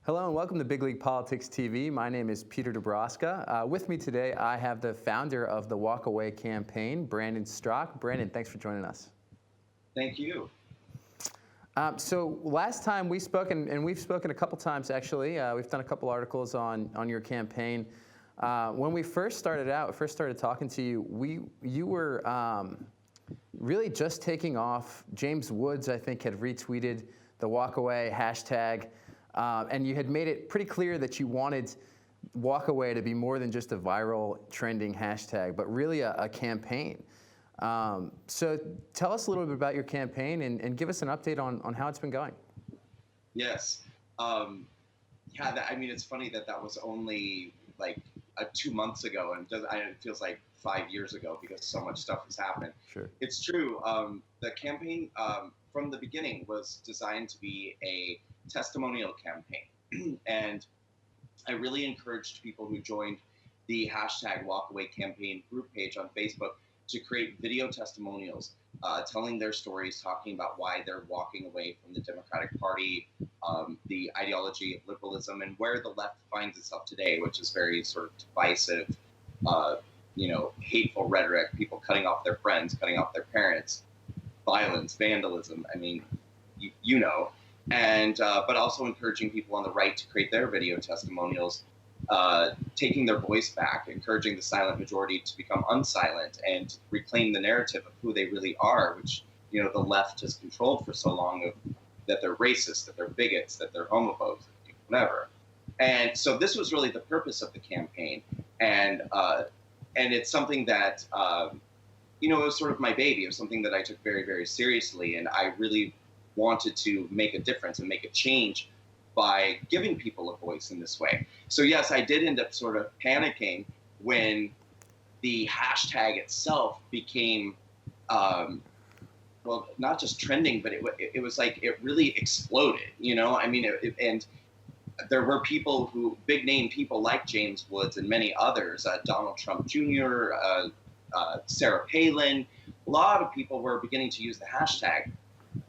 Hello and welcome to Big League Politics TV. My name is Peter Dabrowska. With me today, I have the founder of the Walk Away campaign, Brandon Straka. Brandon, thanks for joining us. Thank you. So last time we spoke, and we've spoken a couple times actually, we've done a couple articles on your campaign. When we first started talking to you, you were really just taking off. James Woods, I think, had retweeted the Walk Away hashtag. And you had made it pretty clear that you wanted Walk Away to be more than just a viral trending hashtag, but really a campaign. So tell us a little bit about your campaign and give us an update on how it's been going. Yes. It's funny that was only like 2 months ago, and it feels like 5 years ago because so much stuff has happened. Sure. It's true. The campaign from the beginning was designed to be a testimonial campaign. And I really encouraged people who joined the hashtag Walkaway campaign group page on Facebook to create video testimonials, telling their stories, talking about why they're walking away from the Democratic Party, the ideology of liberalism, and where the left finds itself today, which is very sort of divisive, hateful rhetoric, people cutting off their friends, cutting off their parents, violence, vandalism. I mean, you know. And but also encouraging people on the right to create their video testimonials, taking their voice back, encouraging the silent majority to become unsilent and reclaim the narrative of who they really are, which the left has controlled for so long, that they're racist, that they're bigots, that they're homophobes, whatever. And so this was really the purpose of the campaign, and it's something that it was sort of my baby. It was something that I took very, very seriously, and I really wanted to make a difference and make a change by giving people a voice in this way. So yes, I did end up sort of panicking when the hashtag itself became, not just trending, but it was like it really exploded. And there were people big name people like James Woods and many others, Donald Trump Jr., Sarah Palin. A lot of people were beginning to use the hashtag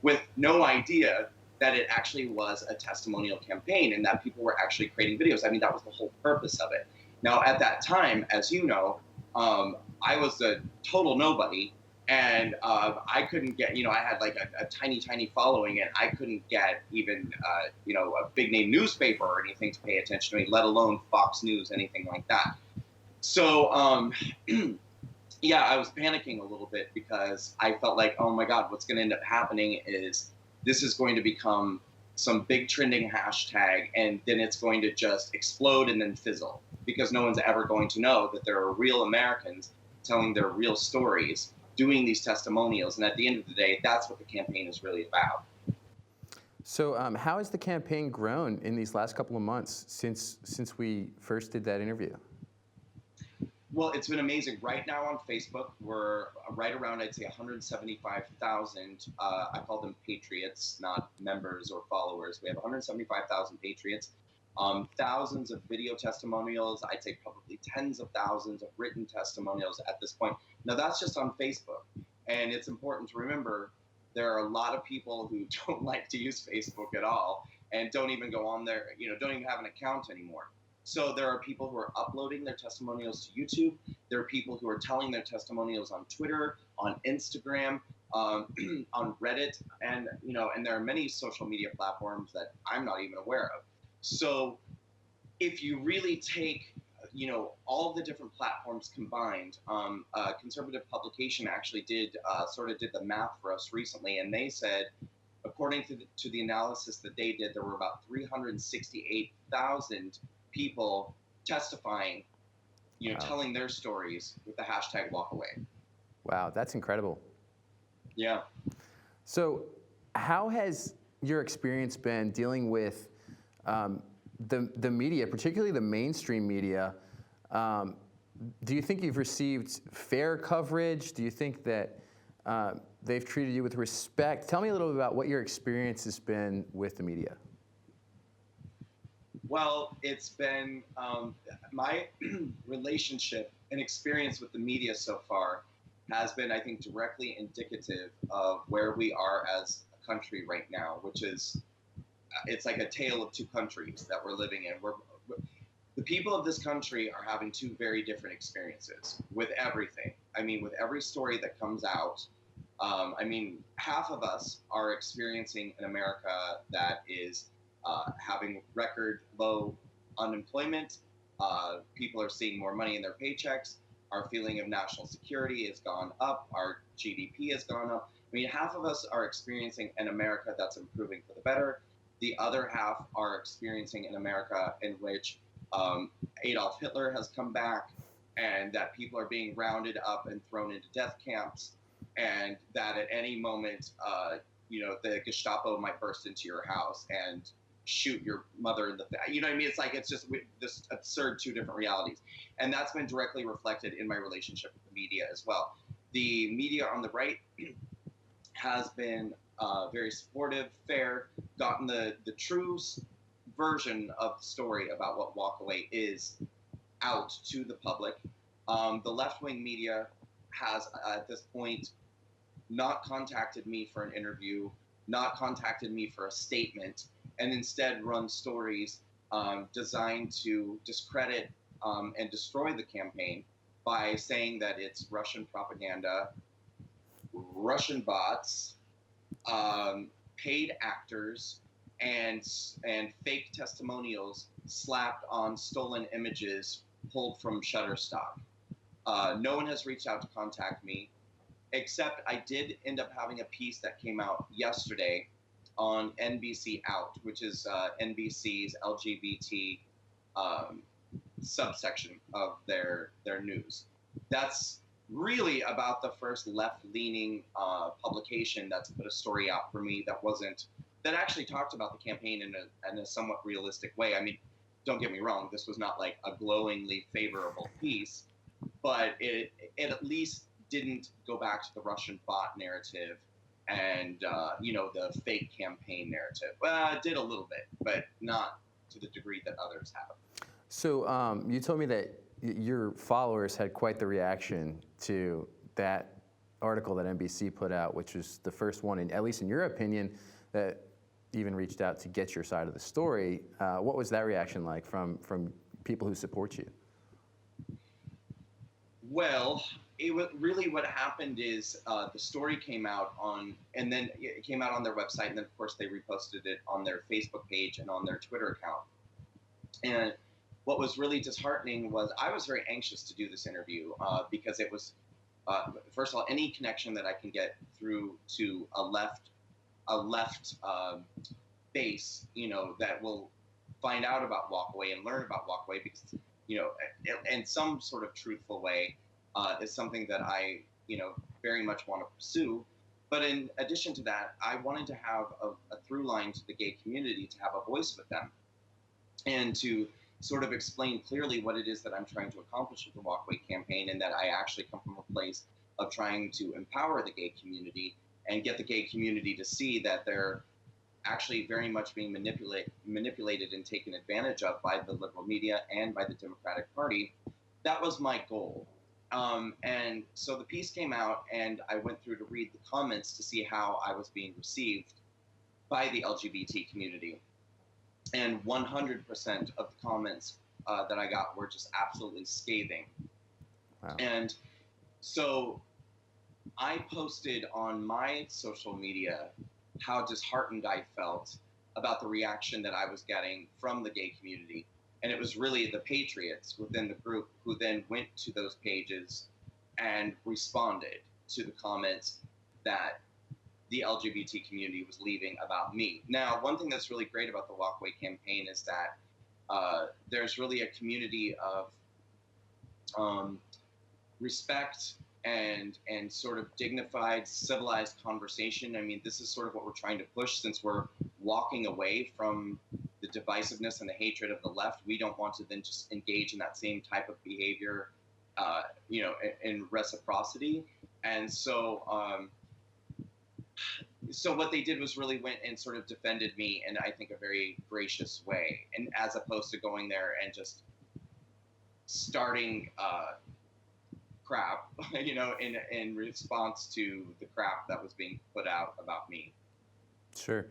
with no idea that it actually was a testimonial campaign and that people were actually creating videos. I mean, that was the whole purpose of it. Now, at that time, as you know, I was a total nobody, and I couldn't get, I had like a tiny, tiny following, and I couldn't get even, a big name newspaper or anything to pay attention to me, let alone Fox News, anything like that. So, yeah, I was panicking a little bit because I felt like, oh my God, what's going to end up happening is this is going to become some big trending hashtag, and then it's going to just explode and then fizzle because no one's ever going to know that there are real Americans telling their real stories, doing these testimonials. And at the end of the day, that's what the campaign is really about. So how has the campaign grown in these last couple of months since we first did that interview? Well, it's been amazing. Right now on Facebook, we're right around, I'd say, 175,000. I call them patriots, not members or followers. We have 175,000 patriots, thousands of video testimonials. I'd say probably tens of thousands of written testimonials at this point. Now, that's just on Facebook. And it's important to remember there are a lot of people who don't like to use Facebook at all and don't even go on there, don't even have an account anymore. So there are people who are uploading their testimonials to YouTube. There are people who are telling their testimonials on Twitter, on Instagram, on Reddit, and there are many social media platforms that I'm not even aware of. So if you really take, all the different platforms combined, a conservative publication actually did the math for us recently, and they said, according to the analysis that they did, there were about 368,000 people testifying, Wow. telling their stories with the hashtag Walkaway. Wow, that's incredible. Yeah. So how has your experience been dealing with the media, particularly the mainstream media? Do you think you've received fair coverage? Do you think that they've treated you with respect? Tell me a little bit about what your experience has been with the media. Well, it's been my relationship and experience with the media so far has been, I think, directly indicative of where we are as a country right now, which is it's like a tale of two countries that we're living in. The people of this country are having two very different experiences with everything. I mean, with every story that comes out, I mean, half of us are experiencing an America that is having record low unemployment. People are seeing more money in their paychecks. Our feeling of national security has gone up. Our GDP has gone up. I mean, half of us are experiencing an America that's improving for the better. The other half are experiencing an America in which Adolf Hitler has come back, and that people are being rounded up and thrown into death camps, and that at any moment, the Gestapo might burst into your house and shoot your mother in the face. You know what I mean? It's like it's just this absurd two different realities, and that's been directly reflected in my relationship with the media as well. The media on the right has been very supportive, fair, gotten the true version of the story about what Walkaway is out to the public. The left-wing media has, at this point, not contacted me for an interview, not contacted me for a statement, and instead run stories designed to discredit and destroy the campaign by saying that it's Russian propaganda, Russian bots, paid actors, and fake testimonials slapped on stolen images pulled from Shutterstock. No one has reached out to contact me, except I did end up having a piece that came out yesterday on NBC Out, which is NBC's LGBT subsection of their news. That's really about the first left-leaning publication that's put a story out for me that actually talked about the campaign in a somewhat realistic way. I mean, don't get me wrong, this was not like a glowingly favorable piece, but it at least didn't go back to the Russian bot narrative and the fake campaign narrative. Well, it did a little bit, but not to the degree that others have. So you told me that your followers had quite the reaction to that article that NBC put out, which was the first one, at least in your opinion, that even reached out to get your side of the story. What was that reaction like from people who support you? Well, what happened is the story came out and then it came out on their website, and then of course they reposted it on their Facebook page and on their Twitter account. And what was really disheartening was I was very anxious to do this interview because it was, first of all, any connection that I can get through to a left base, that will find out about Walkaway and learn about Walkaway, because, in some sort of truthful way, is something that I, very much want to pursue. But in addition to that, I wanted to have a through line to the gay community, to have a voice with them, and to sort of explain clearly what it is that I'm trying to accomplish with the Walkaway campaign, and that I actually come from a place of trying to empower the gay community and get the gay community to see that they're actually very much being manipulated and taken advantage of by the liberal media and by the Democratic Party. That was my goal. And so the piece came out, and I went through to read the comments to see how I was being received by the LGBT community. And 100% of the comments that I got were just absolutely scathing. Wow. And so I posted on my social media how disheartened I felt about the reaction that I was getting from the gay community. And it was really the patriots within the group who then went to those pages and responded to the comments that the LGBT community was leaving about me. Now, one thing that's really great about the Walkaway campaign is that there's really a community of respect and sort of dignified, civilized conversation. I mean, this is sort of what we're trying to push, since we're walking away from the divisiveness and the hatred of the left. We don't want to then just engage in that same type of behavior, in reciprocity. And so what they did was really went and sort of defended me in, I think, a very gracious way, and as opposed to going there and just starting crap, in response to the crap that was being put out about me. Sure.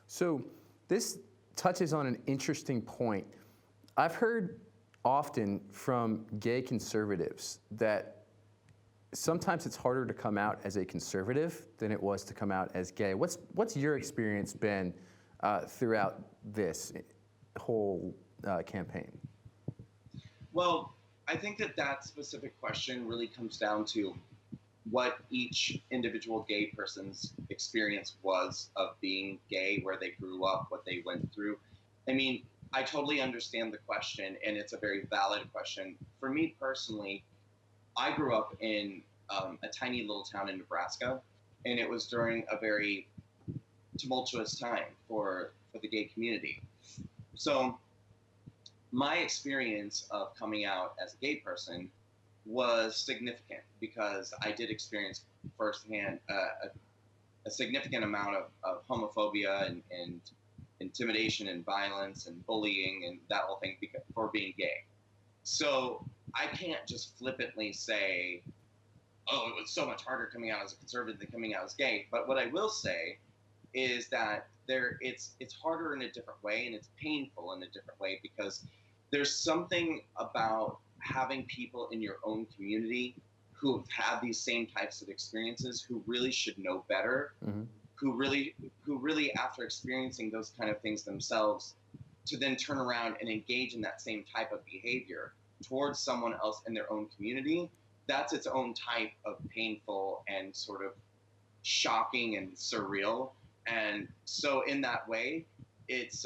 So this touches on an interesting point. I've heard often from gay conservatives that sometimes it's harder to come out as a conservative than it was to come out as gay. What's your experience been throughout this whole campaign? Well, I think that specific question really comes down to what each individual gay person's experience was of being gay, where they grew up, what they went through. I mean, I totally understand the question, and it's a very valid question. For me personally, I grew up in a tiny little town in Nebraska, and it was during a very tumultuous time for the gay community. So my experience of coming out as a gay person was significant because I did experience firsthand a significant amount of homophobia and intimidation and violence and bullying and that whole thing for being gay. So I can't just flippantly say, oh, it was so much harder coming out as a conservative than coming out as gay. But what I will say is that it's harder in a different way, and it's painful in a different way, because there's something about having people in your own community who have had these same types of experiences, who really should know better, Mm-hmm. who really after experiencing those kind of things themselves, to then turn around and engage in that same type of behavior towards someone else in their own community. That's its own type of painful and sort of shocking and surreal. And so in that way, it's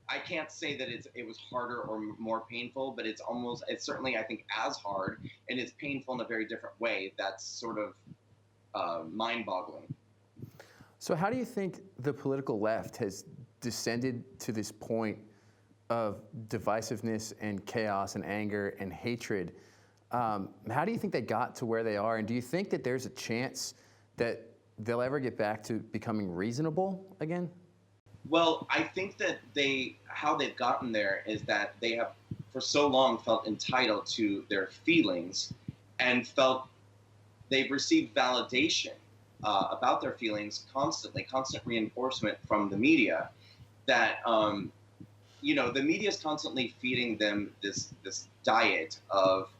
I can't say that it was harder or more painful, but it's certainly, I think, as hard, and it's painful in a very different way. That's sort of mind-boggling. So how do you think the political left has descended to this point of divisiveness and chaos and anger and hatred? How do you think they got to where they are? And do you think that there's a chance that they'll ever get back to becoming reasonable again? Well, I think that how they've gotten there is that they have for so long felt entitled to their feelings and felt they've received validation about their feelings constantly, constant reinforcement from the media, that the media is constantly feeding them this diet of,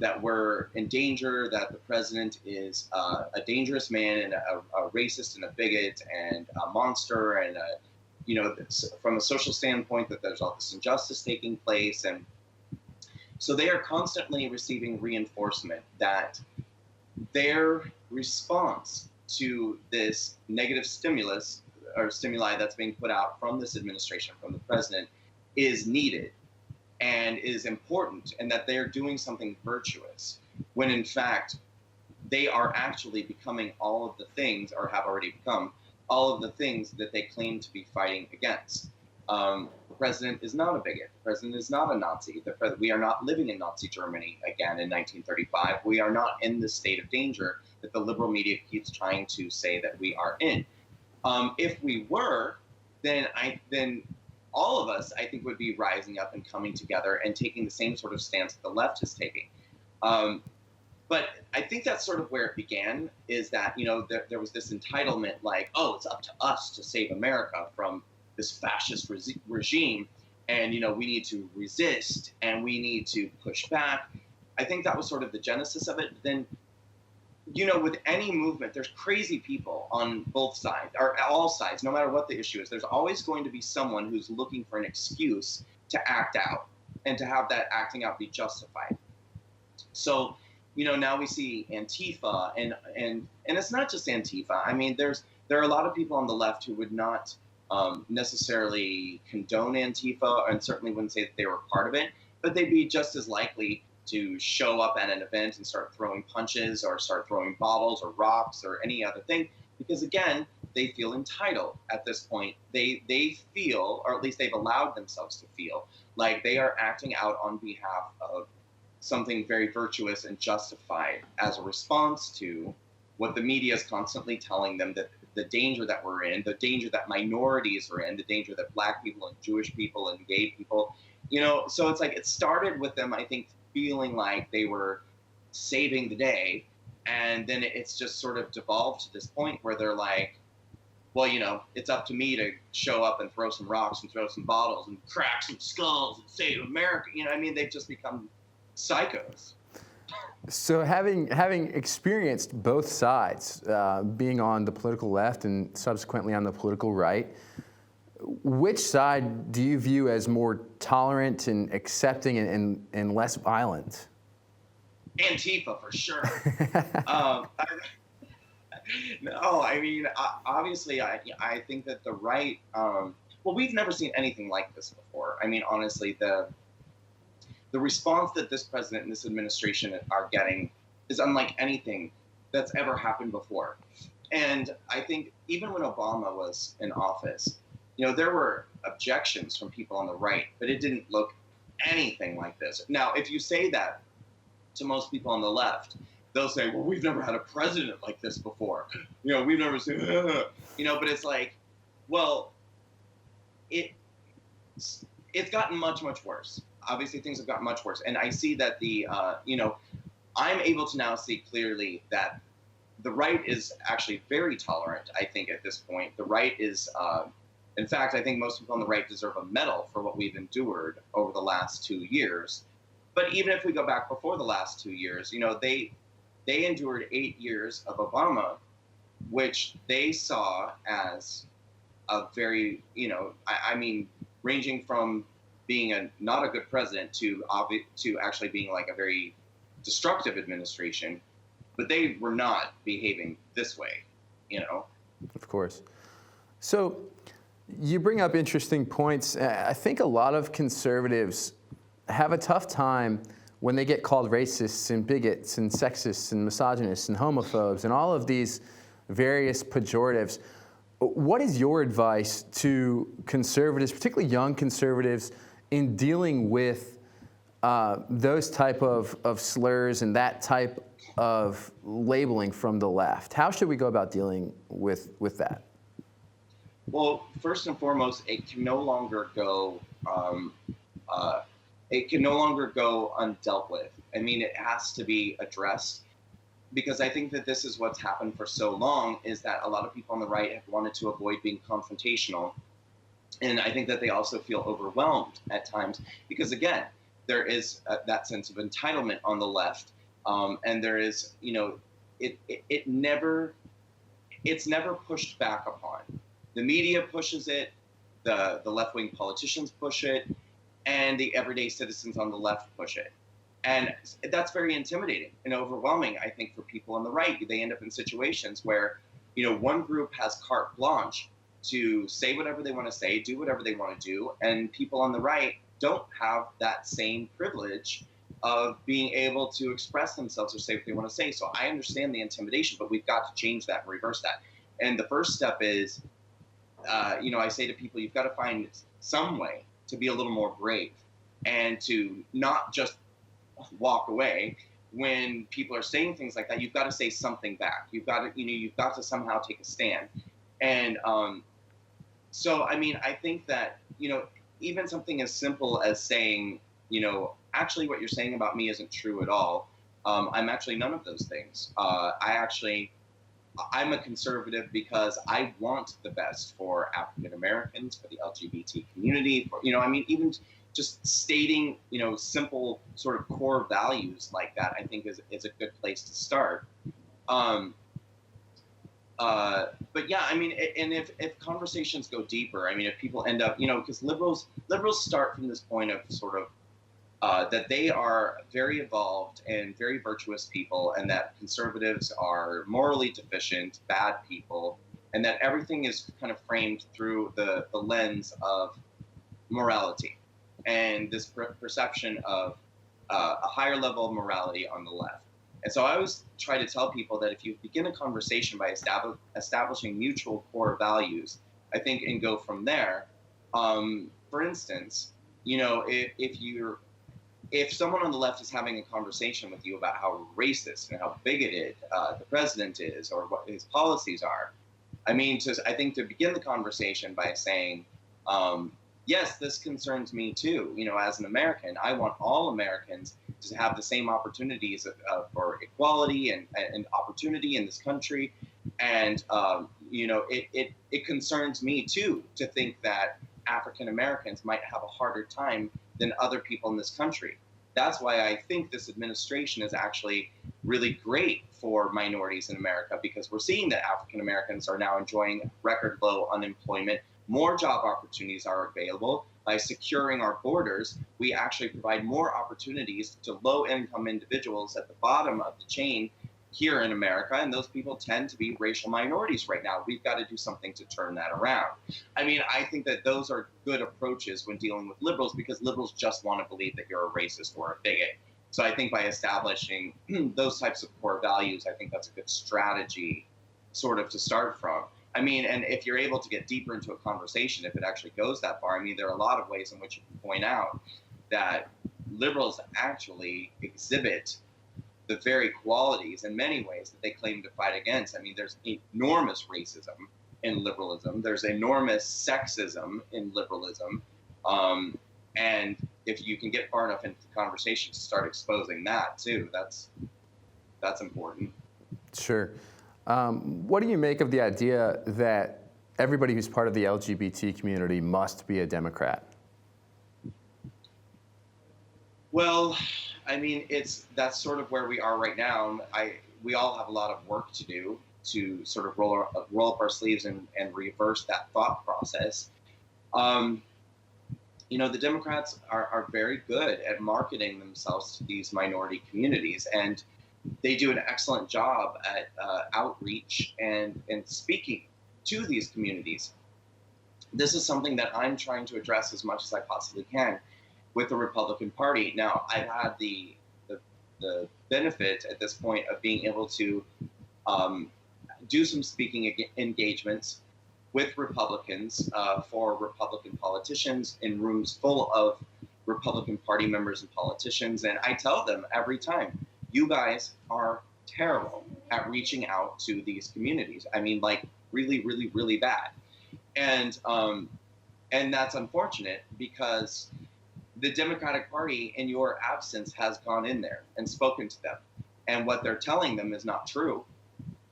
that we're in danger, that the president is a dangerous man and a racist and a bigot and a monster, and from a social standpoint, that there's all this injustice taking place. And so they are constantly receiving reinforcement that their response to this negative stimuli that's being put out from this administration, from the president, is needed and is important, and that they're doing something virtuous, when in fact they are actually becoming all of the things, or have already become all of the things that they claim to be fighting against. The president is not a bigot. The president is not a Nazi. We are not living in Nazi Germany again in 1935. We are not in the state of danger that the liberal media keeps trying to say that we are in. If we were, then all of us, I think, would be rising up and coming together and taking the same sort of stance that the left is taking. But I think that's sort of where it began, is that, there was this entitlement, like, oh, it's up to us to save America from this fascist regime, and, we need to resist, and we need to push back. I think that was sort of the genesis of it. But then, with any movement, there's crazy people on both sides, or all sides, no matter what the issue is. There's always going to be someone who's looking for an excuse to act out, and to have that acting out be justified. So, now we see Antifa, and it's not just Antifa. I mean, there are a lot of people on the left who would not necessarily condone Antifa, and certainly wouldn't say that they were part of it, but they'd be just as likely to show up at an event and start throwing punches or start throwing bottles or rocks or any other thing, because again, they feel entitled at this point. They feel, or at least they've allowed themselves to feel, like they are acting out on behalf of something very virtuous and justified, as a response to what the media is constantly telling them, that the danger that we're in, the danger that minorities are in, the danger that Black people and Jewish people and gay people, so it's like it started with them, I think, feeling like they were saving the day, and then it's just sort of devolved to this point where they're like, well, it's up to me to show up and throw some rocks and throw some bottles and crack some skulls and save America. They've just become psychos. So having experienced both sides, being on the political left and subsequently on the political right, which side do you view as more tolerant and accepting and less violent? Antifa, for sure. No, obviously, I think that the right, well, we've never seen anything like this before. Honestly, the response that this president and this administration are getting is unlike anything that's ever happened before. And I think even when Obama was in office, there were objections from people on the right, but it didn't look anything like this. Now, if you say that to most people on the left, they'll say, well, we've never had a president like this before. We've never seen, but it's like, well, it's gotten much, much worse. Obviously, things have gotten much worse. And I see that I'm able to now see clearly that the right is actually very tolerant, I think, at this point. The right is, in fact, I think most people on the right deserve a medal for what we've endured over the last 2 years. But even if we go back before the last 2 years, they endured 8 years of Obama, which they saw as a very, ranging from being not a good president to actually being like a very destructive administration, but they were not behaving this way, Of course. So you bring up interesting points. I think a lot of conservatives have a tough time when they get called racists and bigots and sexists and misogynists and homophobes and all of these various pejoratives. What is your advice to conservatives, particularly young conservatives, in dealing with those type of slurs and that type of labeling from the left? How should we go about dealing with that? Well, first and foremost, it can no longer go undealt with. It has to be addressed, because I think that this is what's happened for so long, is that a lot of people on the right have wanted to avoid being confrontational. And I think that they also feel overwhelmed at times because, again, there is that sense of entitlement on the left. And there is, it's never pushed back upon. The media pushes it, the left-wing politicians push it, and the everyday citizens on the left push it. And that's very intimidating and overwhelming, I think, for people on the right. They end up in situations where, one group has carte blanche to say whatever they want to say, do whatever they want to do, and people on the right don't have that same privilege of being able to express themselves or say what they want to say. So I understand the intimidation, but we've got to change that and reverse that. And the first step is, I say to people, you've got to find some way to be a little more brave and to not just walk away when people are saying things like that. You've got to say something back. You've got to somehow take a stand. And so, I think that, even something as simple as saying, actually what you're saying about me isn't true at all. I'm actually none of those things. I'm a conservative because I want the best for African Americans, for the LGBT community, even just stating, simple sort of core values like that, I think is a good place to start. But yeah, and if conversations go deeper, if people end up, because liberals start from this point of sort of that they are very evolved and very virtuous people, and that conservatives are morally deficient, bad people, and that everything is kind of framed through the lens of morality and this perception of a higher level of morality on the left. And so I always try to tell people that if you begin a conversation by establishing mutual core values, I think, and go from there. For instance, if someone on the left is having a conversation with you about how racist and how bigoted the president is or what his policies are, I think to begin the conversation by saying, yes, this concerns me too. As an American, I want all Americans to have the same opportunities for equality and opportunity in this country. And, it concerns me too to think that African Americans might have a harder time than other people in this country. That's why I think this administration is actually really great for minorities in America, because we're seeing that African Americans are now enjoying record low unemployment. More job opportunities are available. By securing our borders, we actually provide more opportunities to low income individuals at the bottom of the chain here in America, and those people tend to be racial minorities right now. We've got to do something to turn that around. I mean, I think that those are good approaches when dealing with liberals, because liberals just want to believe that you're a racist or a bigot. So I think by establishing those types of core values, I think that's a good strategy sort of to start from. I mean, and if you're able to get deeper into a conversation, if it actually goes that far, I mean, there are a lot of ways in which you can point out that liberals actually exhibit the very qualities in many ways that they claim to fight against. I mean, there's enormous racism in liberalism. There's enormous sexism in liberalism. And if you can get far enough into the conversation to start exposing that too, that's important. Sure. What do you make of the idea that everybody who's part of the LGBT community must be a Democrat? Well, I mean, that's sort of where we are right now. We all have a lot of work to do to sort of roll up our sleeves and reverse that thought process. The Democrats are very good at marketing themselves to these minority communities, and they do an excellent job at outreach and speaking to these communities. This is something that I'm trying to address as much as I possibly can with the Republican Party. Now, I've had the benefit at this point of being able to do some speaking engagements with Republicans for Republican politicians in rooms full of Republican Party members and politicians. And I tell them every time, you guys are terrible at reaching out to these communities. I mean, like really, really, really bad. And that's unfortunate, because the Democratic Party, in your absence, has gone in there and spoken to them. And what they're telling them is not true,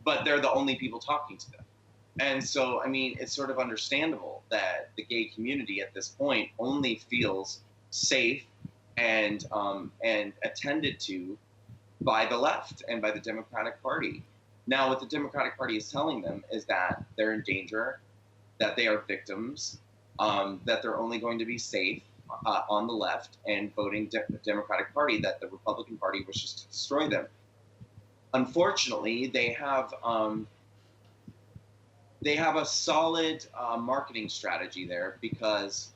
but they're the only people talking to them. And so, I mean, it's sort of understandable that the gay community at this point only feels safe and attended to by the left and by the Democratic Party. Now, what the Democratic Party is telling them is that they're in danger, that they are victims, that they're only going to be safe on the left and voting the Democratic Party, that the Republican Party wishes to destroy them. Unfortunately, they have a solid marketing strategy there, because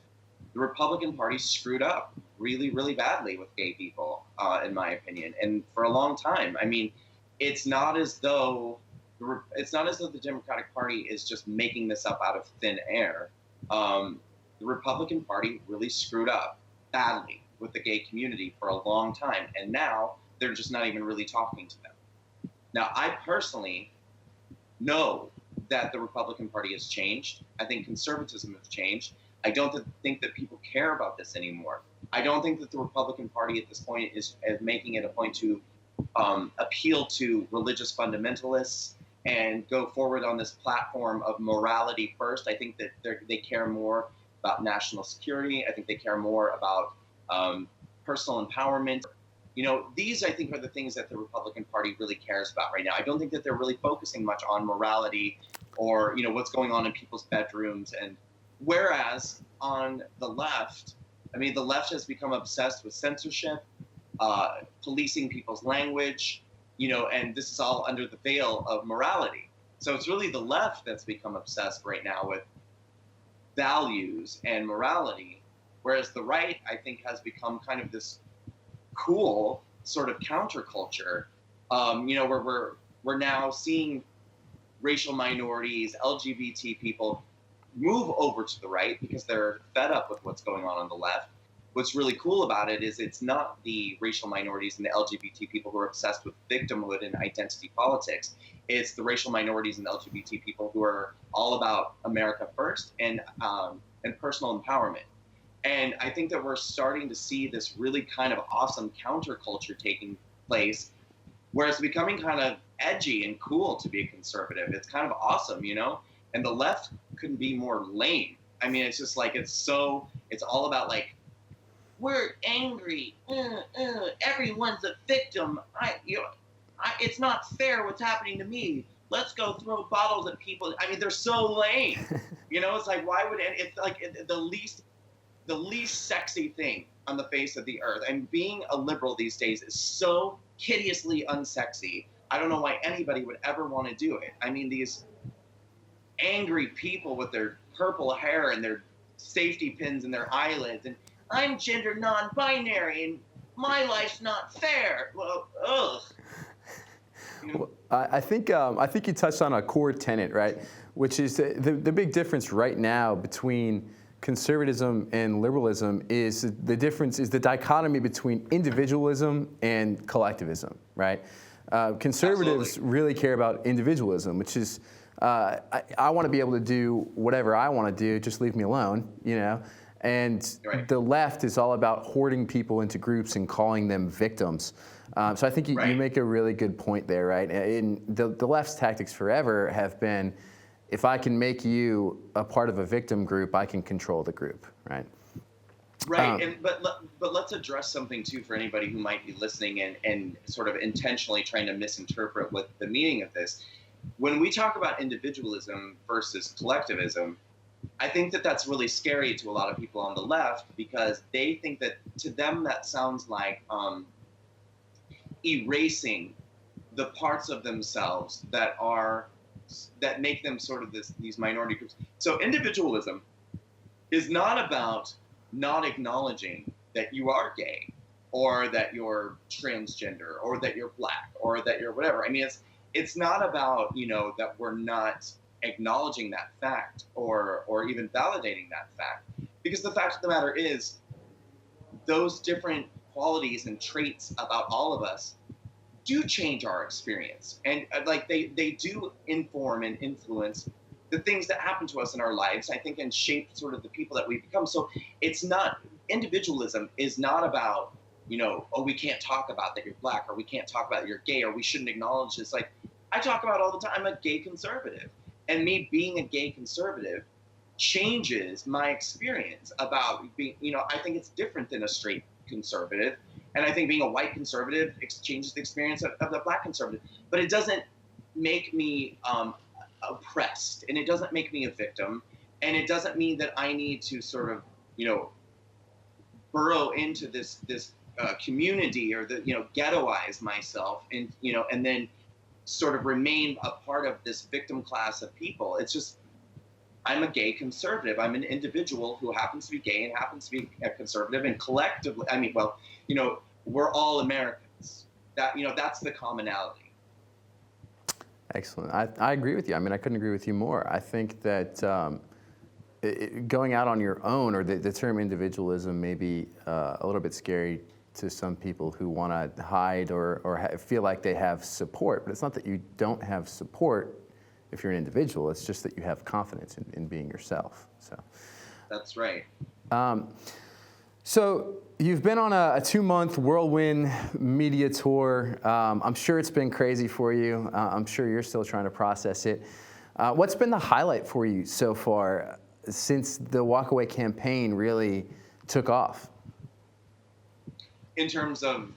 the Republican Party screwed up really, really badly with gay people, in my opinion, and for a long time. I mean, it's not as though the Democratic Party is just making this up out of thin air. The Republican Party really screwed up badly with the gay community for a long time, and now they're just not even really talking to them. Now, I personally know that the Republican Party has changed. I think conservatism has changed. I don't think that people care about this anymore. I don't think that the Republican Party at this point is making it a point to appeal to religious fundamentalists and go forward on this platform of morality first. I think that they care more about national security. I think they care more about personal empowerment. These, I think, are the things that the Republican Party really cares about right now. I don't think that they're really focusing much on morality or, what's going on in people's bedrooms. And whereas on the left, I mean, the left has become obsessed with censorship, policing people's language, and this is all under the veil of morality. So it's really the left that's become obsessed right now with values and morality, whereas the right, I think, has become kind of this cool sort of counterculture, where we're now seeing racial minorities, LGBT people move over to the right because they're fed up with what's going on the left. What's really cool about it is it's not the racial minorities and the LGBT people who are obsessed with victimhood and identity politics. It's the racial minorities and the LGBT people who are all about America first and personal empowerment. And I think that we're starting to see this really kind of awesome counterculture taking place, where it's becoming kind of edgy and cool to be a conservative. It's kind of awesome, And the left couldn't be more lame. I mean, it's just like, it's all about like, we're angry. Everyone's a victim. It's not fair what's happening to me. Let's go throw bottles at people. I mean, they're so lame. It's like, why would it's like the least sexy thing on the face of the earth. And being a liberal these days is so hideously unsexy. I don't know why anybody would ever want to do it. I mean, these angry people with their purple hair and their safety pins in their eyelids, and I'm gender non-binary and my life's not fair. Well, ugh. Well, I think you touched on a core tenet, right? Which is the big difference right now between conservatism and liberalism is the difference is the dichotomy between individualism and collectivism, right? Conservatives Absolutely. really care about individualism, which is I want to be able to do whatever I want to do, just leave me alone, And Right. the left is all about hoarding people into groups and calling them victims. So I think you make a really good point there, right? In the left's tactics forever have been, if I can make you a part of a victim group, I can control the group, right? Right, but let's address something too for anybody who might be listening and sort of intentionally trying to misinterpret what the meaning of this. When we talk about individualism versus collectivism, I think that that's really scary to a lot of people on the left because they think that to them that sounds like erasing the parts of themselves that make them sort of these minority groups. So individualism is not about not acknowledging that you are gay or that you're transgender or that you're black or that you're whatever. I mean, it's not about, that we're not acknowledging that fact or even validating that fact, because the fact of the matter is those different qualities and traits about all of us do change our experience, and like they do inform and influence the things that happen to us in our lives, I think, and shape sort of the people that we become. So individualism is not about, we can't talk about that you're black, or we can't talk about that you're gay, or we shouldn't acknowledge this. Like I talk about all the time, I'm a gay conservative. And me being a gay conservative changes my experience about being, I think it's different than a straight conservative. And I think being a white conservative changes the experience of the black conservative. But it doesn't make me oppressed, and it doesn't make me a victim. And it doesn't mean that I need to sort of, burrow into this community or ghettoize myself and, and then sort of remain a part of this victim class of people. It's just, I'm a gay conservative. I'm an individual who happens to be gay and happens to be a conservative, and collectively, we're all Americans. That's the commonality. Excellent. I agree with you. I mean, I couldn't agree with you more. I think that going out on your own, or the term individualism may be a little bit scary to some people who want to hide or feel like they have support. But it's not that you don't have support if you're an individual. It's just that you have confidence in being yourself. So That's right. So you've been on a 2-month whirlwind media tour. I'm sure it's been crazy for you. I'm sure you're still trying to process it. What's been the highlight for you so far since the Walkaway campaign really took off? In terms of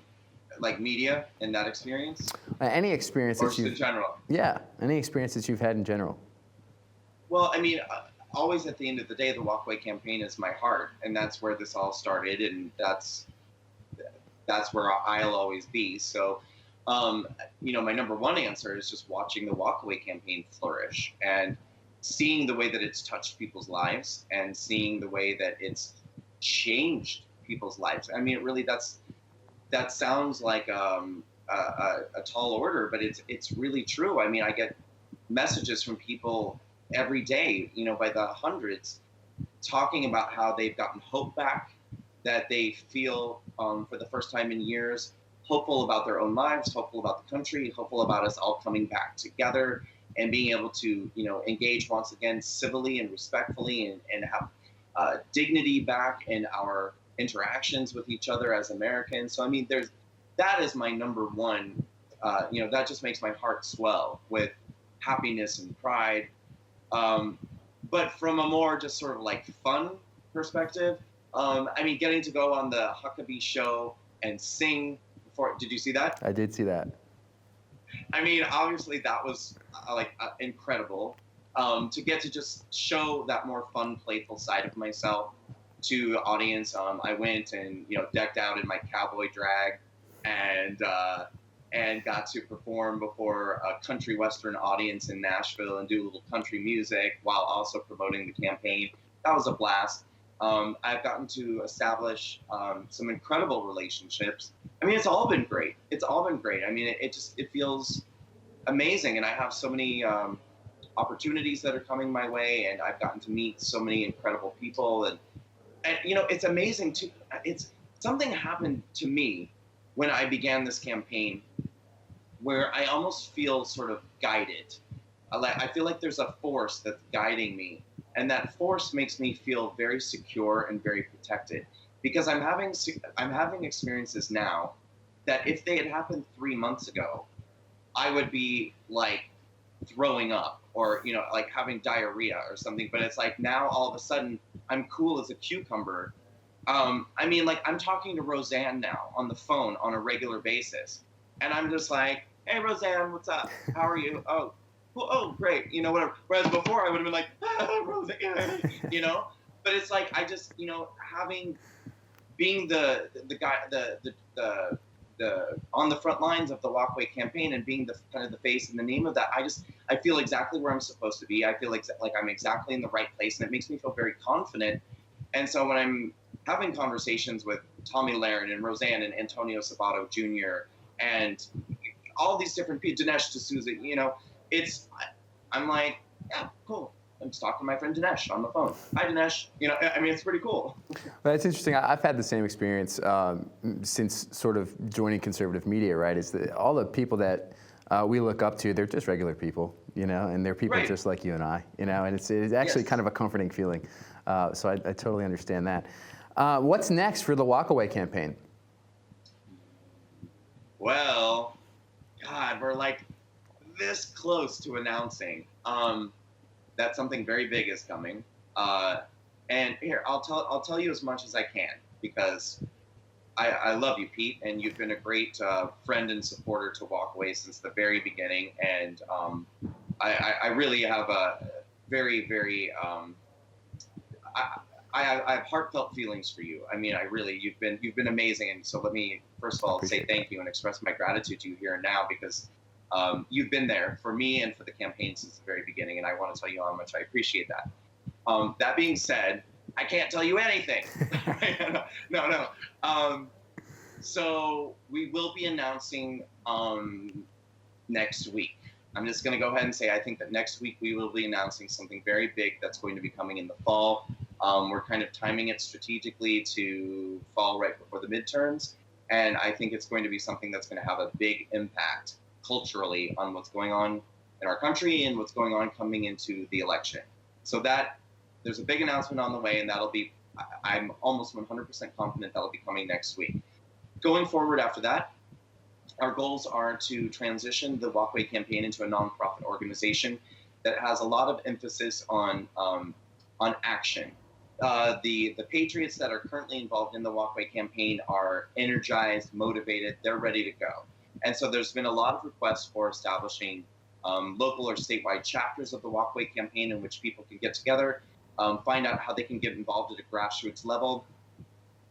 like media and that experience? Any experience Or that just in you've... general? Yeah, any experience that you've had in general. Well, I mean, always at the end of the day, the Walkaway campaign is my heart, and that's where this all started, and that's where I'll always be. So, my number one answer is just watching the Walkaway campaign flourish and seeing the way that it's touched people's lives and seeing the way that it's changed people's lives. I mean, it really, that sounds like a tall order, but it's really true. I mean, I get messages from people every day, by the hundreds, talking about how they've gotten hope back, that they feel for the first time in years hopeful about their own lives, hopeful about the country, hopeful about us all coming back together and being able to, engage once again civilly and respectfully and have dignity back in our interactions with each other as Americans. So, I mean, that is my number one, that just makes my heart swell with happiness and pride. But from a more just sort of like fun perspective, I mean, getting to go on the Huckabee show and sing before, did you see that? I did see that. I mean, obviously that was incredible. To get to just show that more fun, playful side of myself to the audience. I went and decked out in my cowboy drag, and got to perform before a country western audience in Nashville and do a little country music while also promoting the campaign. That was a blast. I've gotten to establish some incredible relationships. I mean, it's all been great. It's all been great. I mean, it feels amazing, and I have so many opportunities that are coming my way, and I've gotten to meet so many incredible people, and it's amazing too. It's something happened to me when I began this campaign, where I almost feel sort of guided. I feel like there's a force that's guiding me, and that force makes me feel very secure and very protected, because I'm having experiences now that if they had happened 3 months ago, I would be like throwing up or like having diarrhea or something. But it's like now all of a sudden I'm cool as a cucumber. I mean, like, I'm talking to Roseanne now on the phone on a regular basis, and I'm just like, hey Roseanne, what's up? How are you? Oh, well, oh, great, whatever. Whereas before I would have been like, Roseanne, But it's like I just, being the guy, the on the front lines of the Walkway campaign and being the kind of the face and the name of that, I feel exactly where I'm supposed to be. I feel like I'm exactly in the right place, and it makes me feel very confident. And so when I'm having conversations with Tommy Lahren and Roseanne and Antonio Sabato Jr. and all these different people, Dinesh D'Souza, I'm like, yeah, cool. I'm just talking to my friend Dinesh on the phone. Hi, Dinesh. I mean, it's pretty cool. Well, it's interesting. I've had the same experience since sort of joining conservative media, right? Is that all the people that we look up to, they're just regular people, and they're people just like you and I, and it's actually kind of a comforting feeling. So I totally understand that. What's next for the Walkaway campaign? Well, God, we're like this close to announcing that something very big is coming. And here, I'll tell you as much as I can, because I love you, Pete, and you've been a great friend and supporter to Walkaway since the very beginning. And I really have a very, very I have heartfelt feelings for you. I mean, you've been amazing. And so let me first of all say thank you and express my gratitude to you here and now, because you've been there for me and for the campaign since the very beginning, and I want to tell you how much I appreciate that. That being said, I can't tell you anything. No. So we will be announcing next week. I'm just going to go ahead and say I think that next week we will be announcing something very big that's going to be coming in the fall. We're kind of timing it strategically to fall right before the midterms, and I think it's going to be something that's going to have a big impact culturally on what's going on in our country and what's going on coming into the election. So that there's a big announcement on the way, and that'll be, I'm almost 100% confident that'll be coming next week. Going forward after that, our goals are to transition the Walkway campaign into a nonprofit organization that has a lot of emphasis on action. The patriots that are currently involved in the Walkway campaign are energized, motivated, they're ready to go. And so there's been a lot of requests for establishing local or statewide chapters of the Walkway campaign in which people can get together, find out how they can get involved at a grassroots level,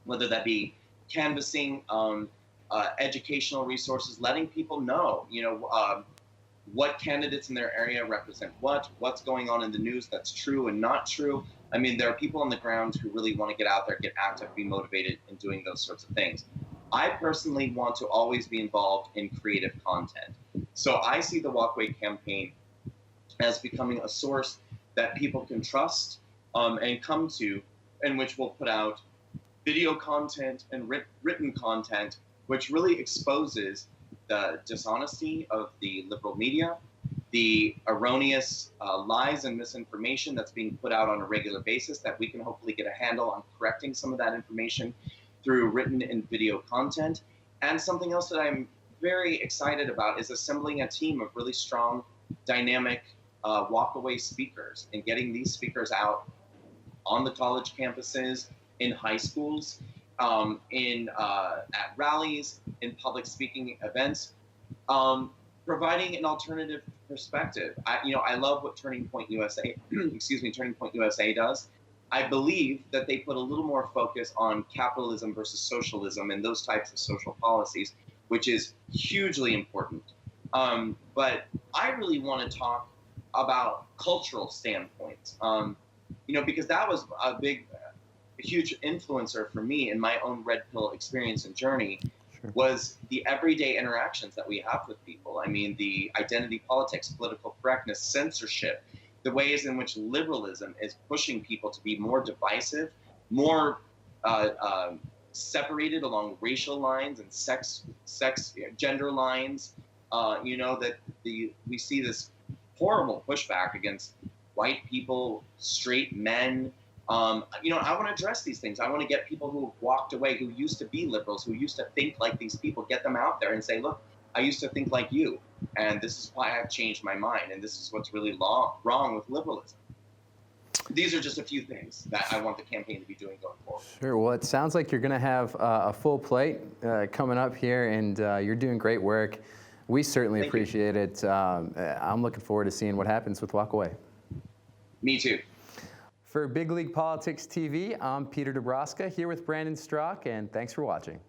whether that be canvassing, educational resources, letting people know, what candidates in their area represent what's going on in the news that's true and not true. I mean, there are people on the ground who really want to get out there, get active, be motivated in doing those sorts of things. I personally want to always be involved in creative content. So I see the Walkway campaign as becoming a source that people can trust and come to, in which we'll put out video content and written content, which really exposes the dishonesty of the liberal media, the erroneous lies and misinformation that's being put out on a regular basis, that we can hopefully get a handle on correcting some of that information through written and video content. And something else that I'm very excited about is assembling a team of really strong, dynamic walk-away speakers and getting these speakers out on the college campuses, in high schools, at rallies, in public speaking events, providing an alternative perspective. I love what Turning Point USA, Turning Point USA does. I believe that they put a little more focus on capitalism versus socialism and those types of social policies, which is hugely important. But I really want to talk about cultural standpoints, because that was a huge influencer for me in my own red pill experience and journey. Sure. Was the everyday interactions that we have with people. I mean, the identity politics, political correctness, censorship, the ways in which liberalism is pushing people to be more divisive, more separated along racial lines and gender lines. That we see this horrible pushback against white people, straight men. I want to address these things. I want to get people who have walked away, who used to be liberals, who used to think like these people, get them out there and say, look, I used to think like you, and this is why I've changed my mind, and this is what's really wrong with liberalism. These are just a few things that I want the campaign to be doing going forward. Sure. Well, it sounds like you're going to have a full plate coming up here, and you're doing great work. We certainly appreciate it. I'm looking forward to seeing what happens with Walk Away. Me too. For Big League Politics TV, I'm Peter Dabrowska here with Brandon Straka, and thanks for watching.